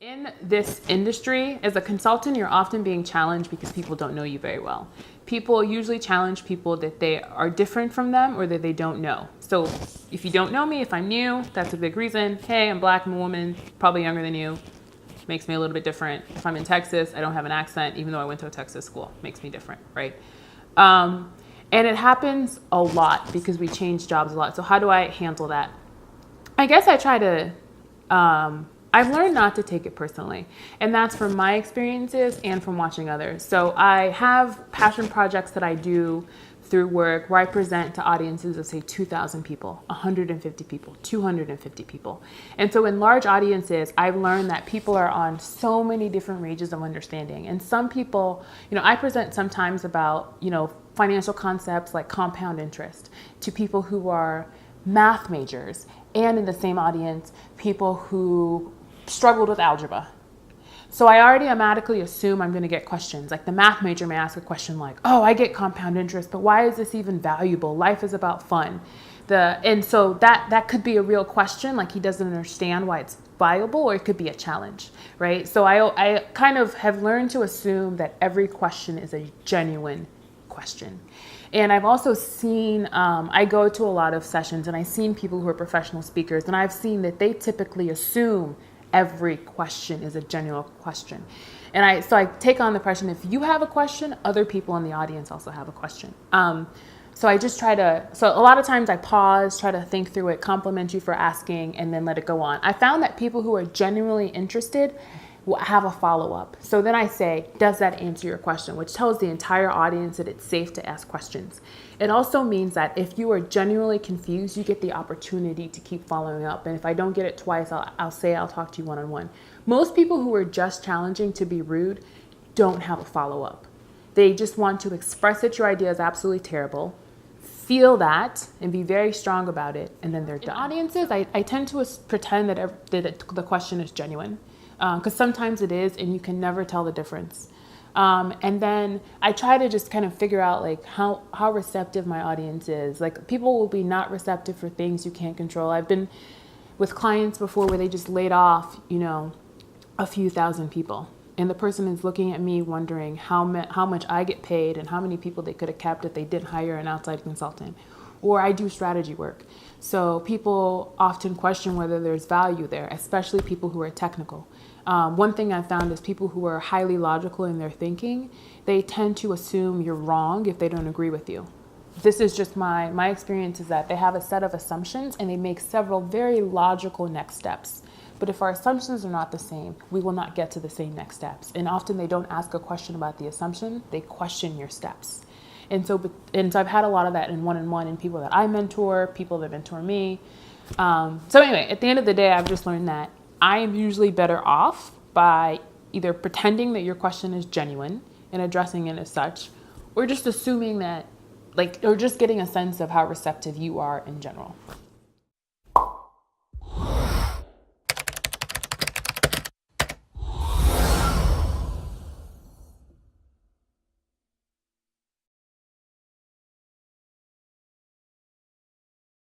In this industry, as a consultant, you're often being challenged because people don't know you very well. People usually challenge people that they are different from them or that they don't know. So if you don't know me, if I'm new, that's a big reason. Hey, I'm black, I'm a woman, probably younger than you. Makes me a little bit different. If I'm in Texas, I don't have an accent, even though I went to a Texas school. Makes me different, right? And it happens a lot because we change jobs a lot. So how do I handle that? I guess I try to... I've learned not to take it personally, and that's from my experiences and from watching others. So I have passion projects that I do through work where I present to audiences of say 2,000 people, 150 people, 250 people. And so in large audiences, I've learned that people are on so many different ranges of understanding. And some people, I present sometimes about, financial concepts like compound interest to people who are math majors, and in the same audience, people who struggled with algebra. So I already automatically assume I'm going to get questions. Like the math major may ask a question like, oh, I get compound interest, but why is this even valuable? Life is about fun. And so that could be a real question, like he doesn't understand why it's valuable, or it could be a challenge, right? So I kind of have learned to assume that every question is a genuine question. And I've also seen, I go to a lot of sessions and I've seen people who are professional speakers, and I've seen that they typically assume every question is a genuine question. And so I take on the question, if you have a question, other people in the audience also have a question. So I just so a lot of times I pause, try to think through it, compliment you for asking, and then let it go on. I found that people who are genuinely interested will have a follow-up. So then I say, does that answer your question? Which tells the entire audience that it's safe to ask questions. It also means that if you are genuinely confused, you get the opportunity to keep following up. And if I don't get it twice, I'll say I'll talk to you one-on-one. Most people who are just challenging to be rude don't have a follow-up. They just want to express that your idea is absolutely terrible, feel that, and be very strong about it, and then they're done. In audiences, I tend to pretend that the question is genuine. Because sometimes it is, and you can never tell the difference. And then I try to just kind of figure out like how receptive my audience is. Like people will be not receptive for things you can't control. I've been with clients before where they just laid off, a few thousand people. And the person is looking at me wondering how much I get paid and how many people they could have kept if they didn't hire an outside consultant. Or I do strategy work. So people often question whether there's value there, especially people who are technical. One thing I found is people who are highly logical in their thinking, they tend to assume you're wrong if they don't agree with you. This is just my experience, is that they have a set of assumptions and they make several very logical next steps. But if our assumptions are not the same, we will not get to the same next steps. And often they don't ask a question about the assumption, they question your steps. And so I've had a lot of that in one-on-one and people that I mentor, people that mentor me. So anyway, at the end of the day, I've just learned that I am usually better off by either pretending that your question is genuine and addressing it as such, or just assuming that, or just getting a sense of how receptive you are in general.